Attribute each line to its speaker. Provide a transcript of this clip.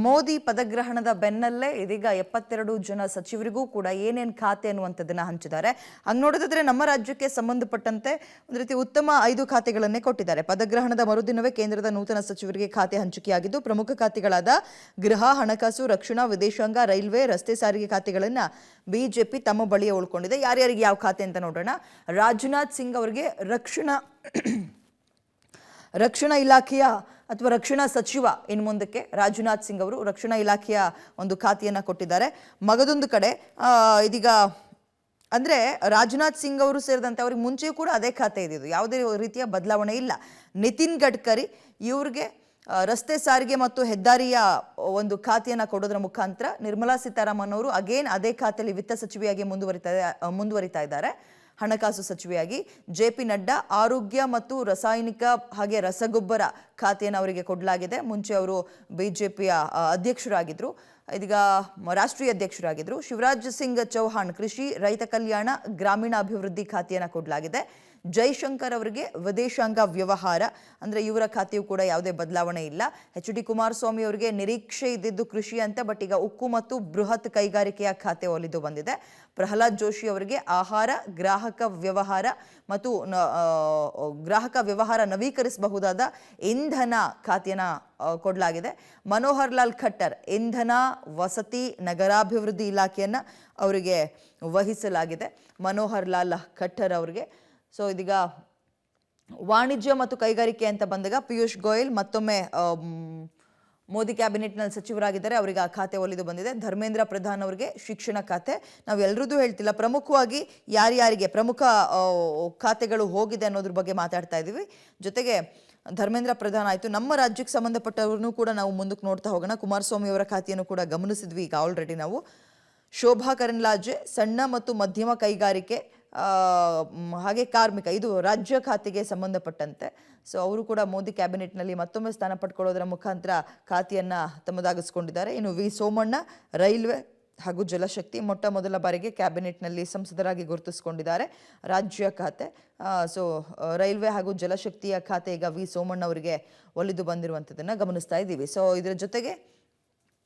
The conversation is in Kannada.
Speaker 1: ಮೋದಿ ಪದಗ್ರಹಣದ ಬೆನ್ನಲ್ಲೇ ಇದೀಗ 72 ಜನ ಸಚಿವರಿಗೂ ಕೂಡ ಏನೇನು ಖಾತೆ ಅನ್ನುವಂಥದ್ದನ್ನ ಹಂಚಿದ್ದಾರೆ. ಹಂಗೆ ನೋಡೋದಾದ್ರೆ ನಮ್ಮ ರಾಜ್ಯಕ್ಕೆ ಸಂಬಂಧಪಟ್ಟಂತೆ ಒಂದು ರೀತಿ ಉತ್ತಮ 5 ಖಾತೆಗಳನ್ನೇ ಕೊಟ್ಟಿದ್ದಾರೆ. ಪದಗ್ರಹಣದ ಮರುದಿನವೇ ಕೇಂದ್ರದ ನೂತನ ಸಚಿವರಿಗೆ ಖಾತೆ ಹಂಚಿಕೆಯಾಗಿದ್ದು, ಪ್ರಮುಖ ಖಾತೆಗಳಾದ ಗೃಹ, ಹಣಕಾಸು, ರಕ್ಷಣಾ, ವಿದೇಶಾಂಗ, ರೈಲ್ವೆ, ರಸ್ತೆ ಸಾರಿಗೆ ಖಾತೆಗಳನ್ನ ಬಿಜೆಪಿ ತಮ್ಮ ಬಳಿಯೇ ಉಳ್ಕೊಂಡಿದೆ. ಯಾರ್ಯಾರಿಗೆ ಯಾವ ಖಾತೆ ಅಂತ ನೋಡೋಣ. ರಾಜನಾಥ್ ಸಿಂಗ್ ಅವರಿಗೆ ರಕ್ಷಣಾ ಇಲಾಖೆಯ ಅಥವಾ ರಕ್ಷಣಾ ಸಚಿವ ಇನ್ನು ಮುಂದಕ್ಕೆ ರಾಜನಾಥ್ ಸಿಂಗ್ ಅವರು ರಕ್ಷಣಾ ಇಲಾಖೆಯ ಒಂದು ಖಾತೆಯನ್ನು ಕೊಟ್ಟಿದ್ದಾರೆ. ಮಗದೊಂದು ಕಡೆ ಇದೀಗ ಅಂದರೆ ರಾಜನಾಥ್ ಸಿಂಗ್ ಅವರು ಸೇರಿದಂತೆ ಅವ್ರಿಗೆ ಮುಂಚೆಯೂ ಕೂಡ ಅದೇ ಖಾತೆ ಇದ್ದಿದ್ದು, ಯಾವುದೇ ರೀತಿಯ ಬದಲಾವಣೆ ಇಲ್ಲ. ನಿತಿನ್ ಗಡ್ಕರಿ ಇವ್ರಿಗೆ ರಸ್ತೆ ಸಾರಿಗೆ ಮತ್ತು ಹೆದ್ದಾರಿಯ ಒಂದು ಖಾತೆಯನ್ನು ಕೊಡೋದ್ರ ಮುಖಾಂತರ ನಿರ್ಮಲಾ ಸೀತಾರಾಮನ್ ಅವರು ಅಗೇನ್ ಅದೇ ಖಾತೆಯಲ್ಲಿ ವಿತ್ತ ಸಚಿವೆಯಾಗಿ ಮುಂದುವರಿತಾ ಇದ್ದಾರೆ. ಹಣಕಾಸು ಸಚಿವೆಯಾಗಿ ಜೆ.ಪಿ. ನಡ್ಡಾ ಆರೋಗ್ಯ ಮತ್ತು ರಾಸಾಯನಿಕ ಹಾಗೆ ರಸಗೊಬ್ಬರ ಖಾತೆಯನ್ನು ಅವರಿಗೆ ಕೊಡಲಾಗಿದೆ. ಮುಂಚೆ ಅವರು ಬಿಜೆಪಿಯ ಅಧ್ಯಕ್ಷರಾಗಿದ್ದರು, ಇದೀಗ ರಾಷ್ಟ್ರೀಯ ಅಧ್ಯಕ್ಷರಾಗಿದ್ದರು. ಶಿವರಾಜ್ ಸಿಂಗ್ ಚೌಹಾಣ್ ಕೃಷಿ, ರೈತ ಕಲ್ಯಾಣ, ಗ್ರಾಮೀಣ ಅಭಿವೃದ್ಧಿ ಖಾತೆಯನ್ನು ಕೊಡಲಾಗಿದೆ. ಜೈಶಂಕರ್ ಅವರಿಗೆ ವಿದೇಶಾಂಗ ವ್ಯವಹಾರ, ಅಂದರೆ ಇವರ ಖಾತೆಯೂ ಕೂಡ ಯಾವುದೇ ಬದಲಾವಣೆ ಇಲ್ಲ. ಎಚ್.ಡಿ. ಕುಮಾರಸ್ವಾಮಿ ಅವರಿಗೆ ನಿರೀಕ್ಷೆ ಇದ್ದಿದ್ದು ಕೃಷಿ ಅಂತ, ಬಟ್ ಈಗ ಉಕ್ಕು ಮತ್ತು ಬೃಹತ್ ಕೈಗಾರಿಕೆಯ ಖಾತೆ ಒಲಿದು ಬಂದಿದೆ. ಪ್ರಹ್ಲಾದ್ ಜೋಶಿ ಅವರಿಗೆ ಆಹಾರ, ಗ್ರಾಹಕ ವ್ಯವಹಾರ ನವೀಕರಿಸಬಹುದಾದ ಇಂಧನ ಖಾತೆಯನ್ನು ಕೊಡಲಾಗಿದೆ. ಮನೋಹರ್ ಲಾಲ್ ಖಟ್ಟರ್ ಇಂಧನ, ವಸತಿ, ನಗರಾಭಿವೃದ್ಧಿ ಇಲಾಖೆಯನ್ನು ಅವರಿಗೆ ವಹಿಸಲಾಗಿದೆ. ಮನೋಹರ್ ಲಾಲ್ ಖಟ್ಟರ್ ಅವರಿಗೆ ಸೊ ಇದೀಗ ವಾಣಿಜ್ಯ ಮತ್ತು ಕೈಗಾರಿಕೆ ಅಂತ ಬಂದಾಗ ಪಿಯೂಷ್ ಗೋಯಲ್ ಮತ್ತೊಮ್ಮೆ ಮೋದಿ ಕ್ಯಾಬಿನೆಟ್ನಲ್ಲಿ ಸಚಿವರಾಗಿದ್ದಾರೆ, ಅವರಿಗೆ ಆ ಖಾತೆ ಒಲಿದು ಬಂದಿದೆ. ಧರ್ಮೇಂದ್ರ ಪ್ರಧಾನ್ ಅವರಿಗೆ ಶಿಕ್ಷಣ ಖಾತೆ. ನಾವು ಎಲ್ಲರದ್ದು ಹೇಳ್ತಿಲ್ಲ, ಪ್ರಮುಖವಾಗಿ ಯಾರ್ಯಾರಿಗೆ ಪ್ರಮುಖ ಖಾತೆಗಳು ಹೋಗಿದೆ ಅನ್ನೋದ್ರ ಬಗ್ಗೆ ಮಾತಾಡ್ತಾ ಇದ್ದೀವಿ. ಜೊತೆಗೆ ಧರ್ಮೇಂದ್ರ ಪ್ರಧಾನ್ ಆಯಿತು. ನಮ್ಮ ರಾಜ್ಯಕ್ಕೆ ಸಂಬಂಧಪಟ್ಟವ್ರನ್ನೂ ಕೂಡ ನಾವು ಮುಂದಕ್ಕೆ ನೋಡ್ತಾ ಹೋಗೋಣ. ಕುಮಾರಸ್ವಾಮಿ ಅವರ ಖಾತೆಯನ್ನು ಕೂಡ ಗಮನಿಸಿದ್ವಿ ಈಗ ಆಲ್ರೆಡಿ ನಾವು. ಶೋಭಾ ಕರಂದ್ಲಾಜೆ ಸಣ್ಣ ಮತ್ತು ಮಧ್ಯಮ ಕೈಗಾರಿಕೆ ಹಾಗೆ ಕಾರ್ಮಿಕ, ಇದು ರಾಜ್ಯ ಖಾತೆಗೆ ಸಂಬಂಧಪಟ್ಟಂತೆ. ಸೊ ಅವರು ಕೂಡ ಮೋದಿ ಕ್ಯಾಬಿನೆಟ್ನಲ್ಲಿ ಮತ್ತೊಮ್ಮೆ ಸ್ಥಾನ ಪಡ್ಕೊಳ್ಳೋದರ ಮುಖಾಂತರ ಖಾತೆಯನ್ನು ತಮ್ಮದಾಗಿಸ್ಕೊಂಡಿದ್ದಾರೆ. ಇನ್ನು ವಿ ಸೋಮಣ್ಣ ರೈಲ್ವೆ ಹಾಗೂ ಜಲಶಕ್ತಿ ಮೊಟ್ಟ ಮೊದಲ ಬಾರಿಗೆ ಕ್ಯಾಬಿನೆಟ್ನಲ್ಲಿ ಸಂಸದರಾಗಿ ಗುರುತಿಸಿಕೊಂಡಿದ್ದಾರೆ. ರಾಜ್ಯ ಖಾತೆ ಸೊ ರೈಲ್ವೆ ಹಾಗೂ ಜಲಶಕ್ತಿಯ ಖಾತೆ ಈಗ ವಿ ಸೋಮಣ್ಣ ಅವರಿಗೆ ಒಲಿದು ಬಂದಿರುವಂಥದ್ದನ್ನು ಗಮನಿಸ್ತಾ ಇದ್ದೀವಿ. ಸೊ ಇದರ ಜೊತೆಗೆ